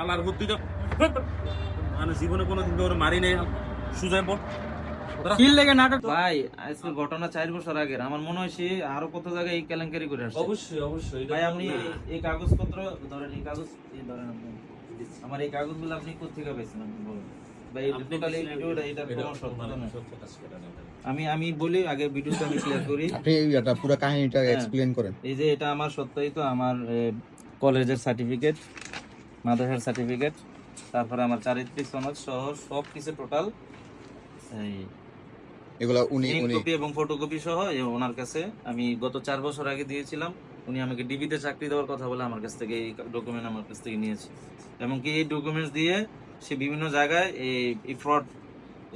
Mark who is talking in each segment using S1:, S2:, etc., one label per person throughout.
S1: আল্লাহর বুদ্ধিটা মানে জীবনে কোনোদিন ওর মারি নেই সুজায় পড়
S2: কিল লেগে নাটক ভাই আজকে ঘটনা 4 বছর আগের আমার মনে হয় সে আরো কত জায়গায় এই কেলেঙ্কারি করে আসছে।
S1: অবশ্যই
S2: ভাই আপনি এই কাগজপত্র ধরেন, এই কাগজ ধরেন আপনি আমার এই কাগজগুলো আপনি কোথা থেকে পেয়েছেন আপনি বলুন ভাই। টোটালি ভিডিওটা এটা প্রমাণ সত্য না। আমি বলি আগে ভিডিওটা আমি ক্লিয়ার করি,
S3: আপনি এটা পুরো কাহিনীটা এক্সপ্লেইন করেন।
S2: এই যে এটা আমার সত্যই তো আমার কলেজের সার্টিফিকেট, মাদ্রাসার সার্টিফিকেট, তারপরে আমার চারিত্রিক সনদ সহ সব কিছু টোটাল এই
S3: এগুলা উনি
S2: কপি এবং ফটোকপি সহ ওনার কাছে আমি গত 4 বছর আগে দিয়েছিলাম। উনি আমাকে ডিবিতে চাকরি দেওয়ার কথা বলে আমার কাছ থেকে এই ডকুমেন্ট আমার কাছ থেকে নিয়েছে। এমনকি এই ডকুমেন্টস দিয়ে সে বিভিন্ন জায়গায় এই ফ্রড,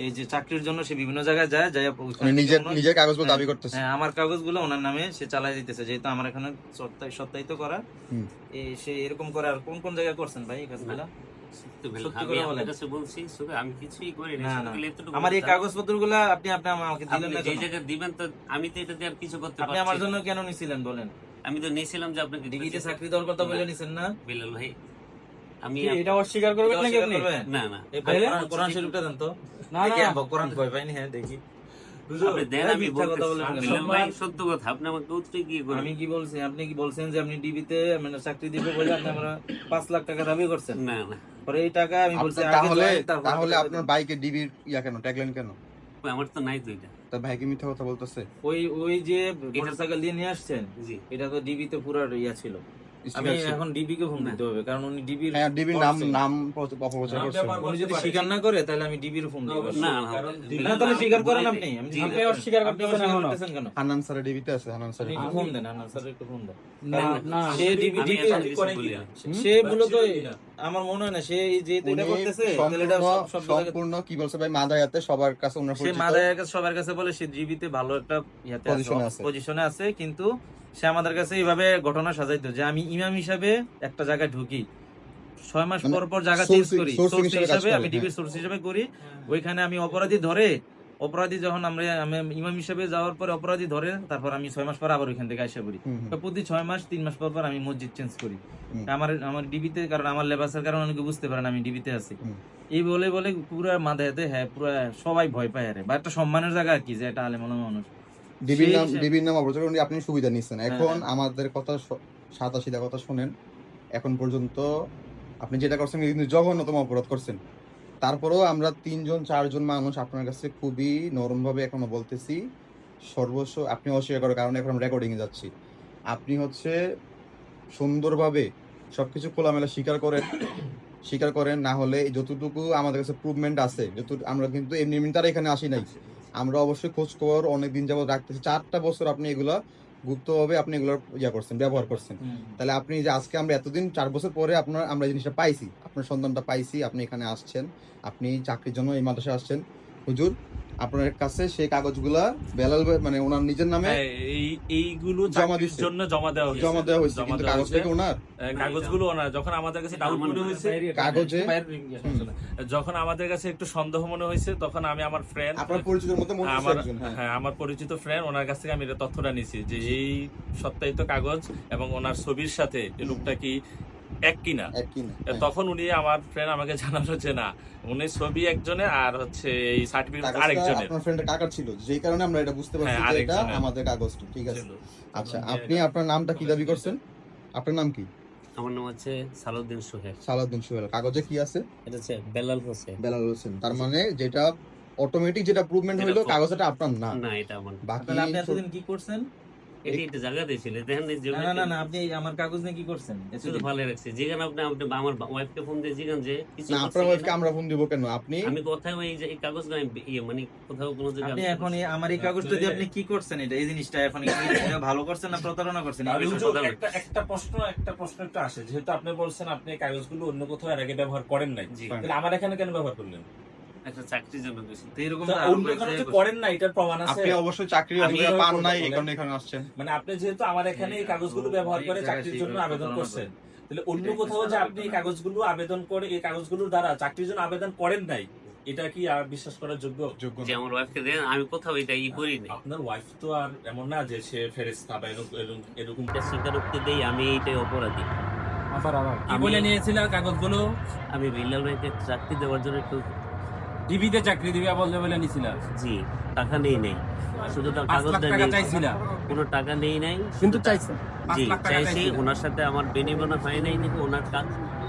S2: এই যে চাকরির জন্য সে বিভিন্ন জায়গায় যায়
S3: নিজের কাগজগুলো দাবি করতেছে।
S2: হ্যাঁ, আমার কাগজগুলো ওনার নামে সে চালাই দিতেছে, যেহেতু আমার এখানে সত্যায়িত করা। সে এরকম করে। আর কোন কোন জায়গায় করছেন ভাই এই কাজগুলো? আমার এই কাগজপত্রগুলো আপনি আমাকে দিলেন না,
S4: এই জায়গায় দিবেন তো আমি তো এটা দিয়ে আর কিছু করতে পারছি।
S2: আপনি আমার জন্য কেন নিছিলেন বলেন?
S4: আমি তো নিয়েছিলাম যে আপনাকে
S2: ডিগ্রিতে চাকরি দেওয়ার কথা বলে নিছেন না
S4: বিলাল ভাই। আমি
S2: এটা অস্বীকার করবেন নাকি আপনি?
S4: না না,
S2: এই কোরআন শরীফটা দেন তো। না না, কোরআন ভয় পাইনি। হ্যাঁ দেখি
S4: আপনি দেন, আমি বিলাল ভাই সত্য কথা। আপনি আমাকে উত্তরে কি করেন?
S2: আমি কি বলছি? আপনি কি বলছেন যে আপনি ডিবিতে মানে চাকরি দিবে বলে আপনি আমরা 5 লাখ টাকা দাবি করছেন?
S4: না না,
S2: পরে এই টাকা আমি বলছি
S3: তাহলে আপনার বাইকে ডিবির কেন ট্যাগলাইন কেন?
S4: আমার তো নাই তো এটা।
S3: তার ভাই কি মিথ্যা কথা বলতেছে?
S2: ওই যে মোটরসাইকেল দিয়ে নিয়ে আসছেন, এটা তো ডিবিতে পুরো ছিল। আমি এখন ডিবি কে ফোন দিতে হবে, কারণ উনি ডিবির
S3: নাম অপপ্রচার করছে।
S2: উনি যদি স্বীকার না করে তাহলে আমি ডিবির ফোন দিব।
S4: না
S2: না, তাহলে স্বীকার করেন আপনি। আপনি অস্বীকার করতেছেন কেন?
S3: হান্নান স্যার ডিবিতে আছে। হান্নান স্যার
S2: একটু ফোন দেন, হান্নান স্যার একটু ফোন দেন।
S4: না,
S2: সে ডিবি করে কি? সে মূলত আমার মনে হয় না সে যে এটা করতেছে তাহলে এটা
S3: সম্পূর্ণ কি বলছে ভাই, মাদায়াতে সবার কাছে ওনার
S2: সে
S3: পরিচিত।
S2: মাদায়ার কাছে সবার কাছে বলে সে ডিবিতে ভালো একটা ইয়াতে পজিশনে আছে, কিন্তু সে আমাদের কাছে এইভাবে ঘটনা সাজাইতো যে আমি ইমাম হিসাবে একটা জায়গায় ঢুকি, 6 মাস পর পর জায়গা চেঞ্জ করি, সোর্স হিসাবে আমি ডিবির সোর্স হিসাবে করি। ওইখানে আমি অপরাধী যখন আমি ইমাম হিসাবে যাওয়ার পরে অপরাধী ধরে, তারপর আমি 6 মাস পর আবার ওইখান থেকে আসা করি। প্রতি 6 মাস 3 মাস পর আমি মসজিদ চেঞ্জ করি আমার ডিবিতে, কারণ আমার লেবাসের কারণে অনেকে বুঝতে পারেন আমি ডিবিতে আছি। এই বলে পুরো মাথাতে হ্যাঁ পুরো সবাই ভয় পায় আরে, বা একটা সম্মানের জায়গা আর কি, যে এটা আলেম ওলামা মানুষ
S3: বিভিন্ন অপপ্রচার আপনি সুবিধা নিচ্ছেন। এখন আমাদের কথা সাদা সিধা কথা শুনেন। এখন পর্যন্ত আপনি যেটা করছেন কিন্তু জঘন্যতম অপরাধ করছেন। তারপরেও আমরা 3-4 মানুষ আপনার কাছে খুবই নরম ভাবে এখনো বলতেছি, সর্বস্ব আপনি অস্বীকার করার কারণে এখন রেকর্ডিং এ যাচ্ছি। আপনি হচ্ছে সুন্দরভাবে সবকিছু খোলামেলা স্বীকার করেন, না হলে যতটুকু আমাদের কাছে প্রুভমেন্ট আছে, আমরা কিন্তু এমনি তারা এখানে আসি নাই। আমরা অবশ্যই খোঁজ খবর অনেকদিন যাবত রাখতেছি। 4টা বছর আপনি এগুলা গুপ্তভাবে আপনি এগুলোর ব্যবহার করছেন। তাহলে আপনি যে আজকে আমরা এতদিন 4 বছর পরে আমরা জিনিসটা পাইছি, আপনার সন্ধানটা পাইছি, আপনি এখানে আসছেন, আপনি চাকরির জন্য এই মাদ্রাসায় আসছেন। হুজুর আপনার কাছে সেই কাগজগুলা বেলাল মানে ওনার নিজের নামে
S1: এইগুলো চাকরির জন্য জমা দেওয়া হয়েছে, কিন্তু কাগজটা ওনার, কাগজগুলো ওনার। যখন আমাদের কাছে ডাউট মনে হয়েছে কাগজে, যখন আমাদের কাছে একটু সন্দেহ মনে হয়েছে, তখন আমি আমার ফ্রেন্ড,
S3: আপনার পরিচিতের মধ্যে
S1: আমার পরিচিত ফ্রেন্ড, ওনার কাছ থেকে আমি এটা তথ্যটা নিছি যে এই সত্যায়িত কাগজ এবং ওনার ছবির সাথে এই লোকটা কি এক কিনা। তখন উনি আমার ফ্রেন্ড আমাকে জানালো যে না, উনি ছবি একজনের আর হচ্ছে এই সার্টিফিকেট আরেকজনের।
S3: আপনার ফ্রেন্ড কাকার ছিল, যেই কারণে আমরা এটা বুঝতে পারছি যে এটা আমাদের কাগজটা। ঠিক আছে, আচ্ছা আপনি আপনার নামটা কি দাবি করছেন? আপনার নাম কি?
S4: আমার নাম হচ্ছে সালাউদ্দিন
S3: সোহেল। কাগজে কি আছে?
S4: এটা হচ্ছে বেলাল হোসেন।
S3: তার মানে যেটা অটোমেটিক যেটা প্রুভমেন্ট হলো কাগজটা আপনার না।
S4: না, এটা আমার।
S2: বাকি আপনি এতদিন কি করছেন?
S4: এটা জায়গা দিয়েছিল দেখেন।
S2: না আপনি আমার কাগজ নিয়ে কি করছেন?
S4: শুধু ভালো রাখছি। যেখানে আপনি আমার ওয়াইফকে ফোন দিয়ে জিগান যে কিছু
S3: না, আপনার ওয়াইফকে আমরা ফোন দিব কেন? আমি
S4: কোথায় ওই যে এই কাগজ না মানে কোথাও কোনো জায়গায়
S2: আপনি এখন আমার এই কাগজটা দিয়ে আপনি কি করছেন? এটা এই জিনিসটা এখন এটা ভালো করছেন না প্রতারণা করছেন?
S1: একটা প্রশ্ন একটু আসে, যেহেতু আপনি বলছেন আপনি এই কাগজগুলো অন্য কোথাও এর আগে ব্যবহার করেন নাই, তাহলে আমার এখানে কেন ব্যবহার করলেন?
S4: একটা চাকরির জন্য গেছি।
S1: তো এরকম করেন না, এটার প্রমাণ আছে?
S3: আপনি অবশ্যই চাকরি পান নাই, এই কারণে এখানে আসছেন।
S1: মানে আপনি যেহেতু আমার এখানে এই কাগজগুলো ব্যবহার করে চাকরির জন্য আবেদন করছেন, তাহলে অন্য কোথাও যে আপনি এই কাগজগুলো আবেদন করে এই কাগজগুলোর দ্বারা চাকরির জন্য আবেদন করেন নাই, এটা কি আর বিশ্বাস করার যোগ্য?
S4: যে আমার ওয়াইফকে দেন, আমি কোথাও এটা করি নাই।
S1: আপনার ওয়াইফ তো আর এমন না যে সে ফেরেশতা বা এরকম
S4: স্বীকারোক্তি দেই আমি এইটাই অপরাধী।
S5: কি বলে নিয়েছিল কাগজগুলো?
S4: আমি বিল্লাল ভাইকে চাকরি দেওয়ার জন্য একটু
S5: ডিবিতে চাকরি দিবে বলে নিছিল।
S4: জি টাকা নেই শুধু তার
S5: 5 লাখ
S4: কাগজটা
S5: টাকা
S4: নেই,
S5: চাইছিলা,
S4: কোনো টাকা নাই
S5: কিন্তু চাইছে।
S4: জি
S5: 5 লাখ টাকা
S4: চাইছি,
S5: চাইছিল।
S4: ওনার সাথে আমার বিনিময় হয় নাই, কিন্তু ওনার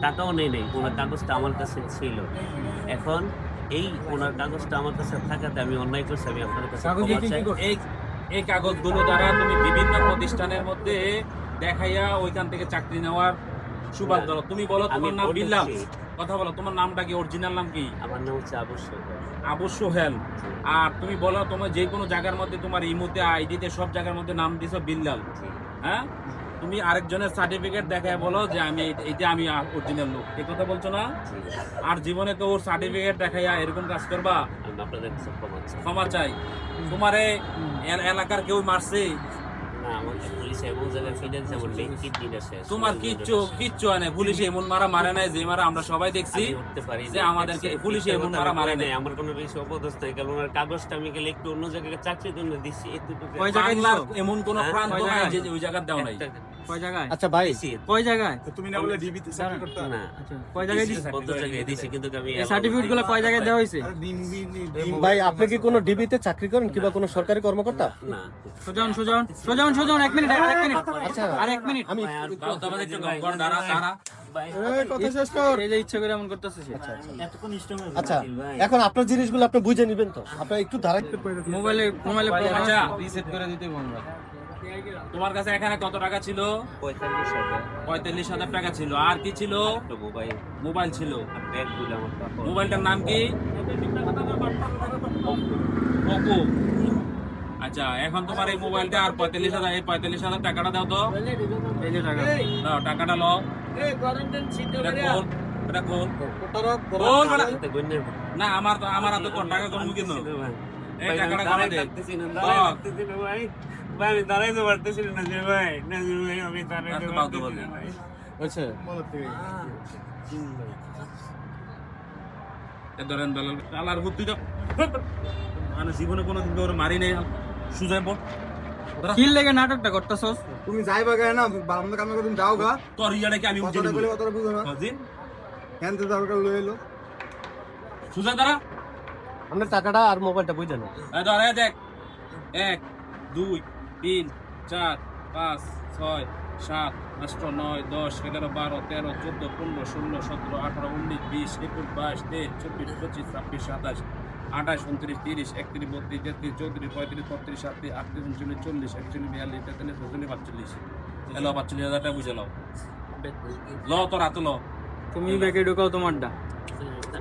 S4: টাকাও নেই, ওনার কাগজটা আমার কাছে ছিল। এখন এই ওনার কাগজটা আমার কাছে থাকাতে আমি অন্যায় করছি, আমি আপনাদের কাছে ক্ষমা চাই।
S5: এই কাগজগুলো দ্বারা তুমি বিভিন্ন প্রতিষ্ঠানের মধ্যে দেখাইয়া ওইখান থেকে চাকরি নেওয়ার সুবাদ দাও। তুমি বলো তোমার নাম বিল্লাল, কথা বলো তোমার নামটা কি, অরিজিনাল নাম কি?
S4: আমার নাম হচ্ছে
S5: আবু সোহেল। আর তুমি বলো তোমার যে কোনো জায়গার মধ্যে তোমার ইমোতে আইডিতে সব জায়গার মধ্যে নাম দিছো বিল্লাল, হ্যাঁ? তুমি আরেকজনের সার্টিফিকেট দেখায় বলো যে আমি এইটা আমি অরিজিনাল লোক, এই কথা বলছো না? আর জীবনে তো ওর সার্টিফিকেট দেখাইয়া এরকম কাজ করবা?
S4: আমি আপনাদের কাছে
S5: ক্ষমা চাই। তোমার এলাকার কেউ মারছে?
S4: না, আমাকে পুলিশ এমন জায়গায় ফিরে দিয়েছে, আমার ব্যাংক কিডনিটা শেষ।
S5: তোমার কিচ্ছু হয় না, পুলিশে এমন মারা মারে নাই যে মারা আমরা সবাই দেখছি,
S4: আমি উঠতে পারি
S5: যে আমাদেরকে পুলিশে এমন মারা মারে নাই।
S4: আমার কোনো বেশি অপদস্থ নাই, কারণ ওনার কাগজটা আমি গেলে একটু অন্য জায়গায় চাকরির জন্য দিচ্ছি, এতটুকু।
S5: বাংলার এমন কোন
S4: হ্যাঁ?
S5: প্রান্ত নাই যে ওই জায়গায় দেও নাই।
S2: কয় জায়গায়?
S6: আচ্ছা ভাই,
S4: দিছি।
S2: কয় জায়গায়?
S6: তুমি না বলে ডিবিতে চাকরি করতে?
S4: না,
S2: কয় জায়গায় দিছে?
S4: কত জায়গায় দিছি, কিন্তু আমি
S2: এই সার্টিফিকেটগুলো কয় জায়গায় দেওয়া হয়েছে?
S6: ভাই আপনি কি কোনো ডিবিতে চাকরি করেন কিংবা কোনো সরকারি কর্মকর্তা?
S4: না।
S2: সুজন 1 মিনিট, আরেক মিনিট,
S6: আচ্ছা
S2: আর 1 মিনিট।
S6: আমি
S5: দাও তোমাদের একটু গণ দাঁড়া দাঁড়া।
S6: কথা শেষ কর।
S2: এই যে ইচ্ছা করে এমন করতেছে সে।
S6: আচ্ছা এখন আপনার জিনিসগুলো আপনি বুঝে নেবেন তো, আপনার একটু ধারা
S2: মোবাইলে
S5: আচ্ছা।
S2: রিসেট করে দিতে বলবা।
S5: তোমার কাছে এখানে কত টাকা ছিল?
S4: 45,000
S5: 45,000 টাকা ছিল। আর কি ছিল?
S4: মোবাইল,
S5: মোবাইল ছিল।
S4: ব্যাগগুলো আমার কাপড়।
S5: মোবাইলটার নাম কি? পোকো। আচ্ছা এখন তোমার এই মোবাইলটা আর 45,000, এই 45,000 টাকাটা দাও তো।
S2: এই যে টাকা।
S5: দাও টাকাটা লো। এটা কোন? কোন মানে?
S4: এতে গণ্যের
S5: না আমার হাতে কোন টাকা কোন কিন্তু এই
S4: ভাই,
S5: টাকাটা
S4: আমি
S5: কামাই দে।
S4: দাঁড়াইতেছি না, দাঁড়াইতেছি না ভাই। ভাই, আমি দাঁড়াইতে পারতেছি না যে ভাই। না যে ভাই, আমি দাঁড়াইতে
S5: আচ্ছা, বাদ দাও,
S4: পারতেছি না
S5: বাদ
S4: ভাই।
S6: আচ্ছা
S5: এ ধরেন দালাল শালার বুদ্ধিটা মানে জীবনে কোনোদিন ওর মারি নাই, সুজাই পড়।
S2: কি লেগে নাটকটা করতেছস?
S3: তুমি যাইবা গায় না বারান্দা কামে তুমি যাও গা
S5: তোর ইয়ারে কি আমি উঠে
S3: কথাটা
S5: নিব?
S3: বলে কথাটা বুঝো না
S5: কাজিন
S3: কেন তো যাও লই এলো
S5: সুজা দাঁড়া।
S6: আপনার টাকাটা আর মোবাইলটা বুঝে নেন।
S5: এই ধর এই দেখ 1 2 3 4 5 6 7 8 9 10 11 12 13 14 15 16 17 18 19 20 21 22 23 24 25 26 27 28 29 30 31 32 33 34 35 36 37 38 39 40 41 42 43 44 45 এলো 45,000 টাকা বুঝে নাও। লো তোর হাতে লো।
S2: তুমি ব্যাগে ঢুকাও তোমারটা,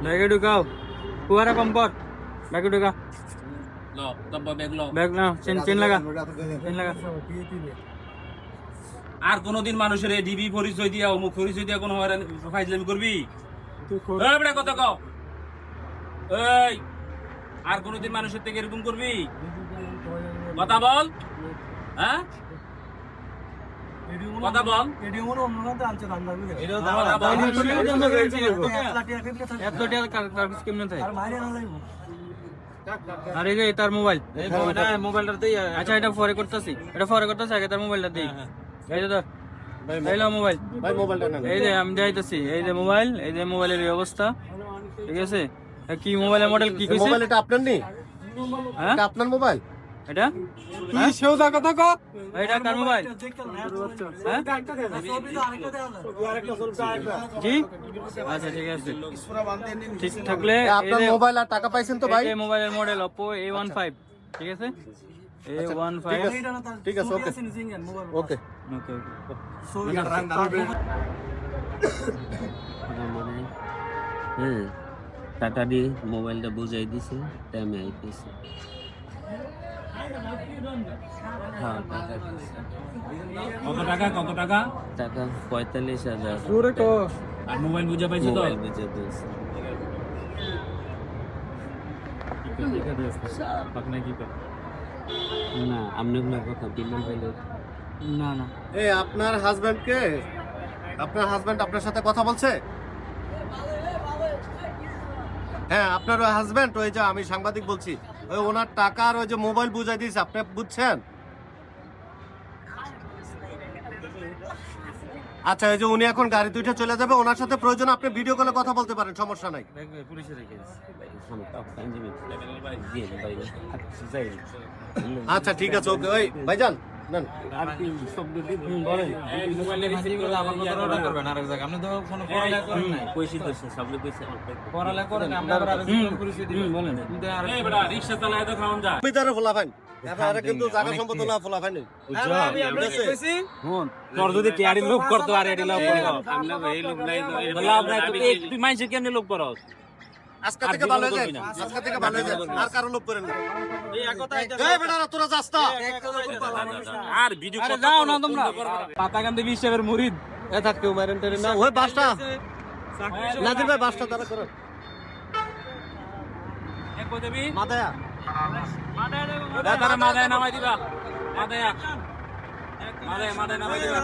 S2: ব্যাগে ঢুকাও। কুয়ারা কম্পট ব্যাগে ঢুকা।
S5: লো তব্বা ব্যাগ লো।
S2: ব্যাগ না, চেন লাগা, চেন লাগা।
S5: আর কোনদিন মানুষের এই ডিবি পরিচয় দিয়া অমুক পরিচয় দিয়া কোনো ফাইজলামি করবি? এই বেটা কথা কও। এই আর কোনদিন মানুষের থেকে এরকম করবি? কথা বল। হ্যাঁ কথা বল।
S2: এত টাকা কার কেমনে থাকে? আর এই যে তার মোবাইল, মোবাইলটাতেই। আচ্ছা এটা পরে করতেছি, আগে তার মোবাইলটা দেই। এই যে ধর, এই লো মোবাইল।
S6: ভাই মোবাইলটা নেন।
S2: এই যে আমি যাইতেছি, এই যে মোবাইল, এই যে মোবাইলের এই অবস্থা, ঠিক আছে? কি মোবাইলের মডেল কি কইছে?
S6: মোবাইল এটা আপনার নেই?
S2: হ্যাঁ
S6: এটা আপনার মোবাইল?
S2: এটা
S6: কি সেওদা কথা কও।
S2: এটা কার মোবাইল? হ্যাঁ জি আচ্ছা ঠিক আছে, ঠিক থাকলে
S6: আপনার মোবাইল আর টাকা পাইছেন তো ভাই?
S2: এই মোবাইলের মডেল Oppo A15, ঠিক আছে? A15।
S6: ঠিক আছে ওকে ওকে।
S4: মানে হ্যাঁ টাকা দিয়ে মোবাইলটা বুঝাই দিছে, তাই আমি আইতেছি। হ্যাঁ টাকা দিছে।
S5: কত টাকা
S4: টাকা 45,000।
S5: আর মোবাইল বুঝে পাইছো তো?
S4: মোবাইল বুঝে দিয়েছে। না আপনি আপনার কথা বিল্লাল ভাই
S2: না না
S6: এই আপনার হাজবেন্ড কে? আপনার হাজবেন্ড আপনার সাথে কথা বলছে? হ্যাঁ আপনার হাজবেন্ড, ওই যে আমি সাংবাদিক বলছি, ওই ওনার টাকা আর ওই যে মোবাইল বুঝাই দিয়েছে, আপনি বুঝছেন? আচ্ছা এই যে উনি এখন গাড়িতে উঠে চলে যাবে, ওনার সাথে প্রয়োজন আপনি ভিডিও কলে কথা বলতে পারেন, সমস্যা নাই।
S2: পুলিশে রেখে দিচ্ছি।
S6: আচ্ছা ঠিক আছে, ওকে। ওই ভাইজান নেন।
S4: আর কি শব্দ দিব
S2: আপনি তো কোনো পড়ালেখা করেন নাই।
S4: কইছি তো সামনে কইছে
S2: পড়ালেখা করেন আমরা আবার আরেকজন পরিচয় দিবেন।
S4: বলেন
S2: কিন্তু আর
S5: এই বেটা রিকশা চালায় তো খাওন যা।
S6: জমিদারের ফোলাফাইন, এরা কিন্তু জায়গা সম্পত্তি না ফোলাফাইন।
S2: আমি আপনাকে কইছি
S5: তোর যদি টিয়ারি লোক করতো আর এডি লোক করতো
S4: আমরা এই লোক নাই তো
S5: লাভ নাই তো তুই মাইনছে কেমনে লোক করস
S6: আজকে থেকে ভালো হয়ে যায়, আজকে থেকে ভালো হয়ে যায়, আর কারো লোক করেন না। এই বেটা তোরা যাস না।
S5: আর ভিডিও আরে যাও না তোমরা পাতা গান্ধী বিশ্বের মুরিদ
S6: এ থাক কেউ মারেন টেরেন না। ওই বাসটা নাজির ভাই, বাসটা তারা করেন
S5: এক কই দেবি
S6: মাথায়া।
S5: তারে মাথায় নামাই দিবা মাথায় মাথায় নামাই দিবা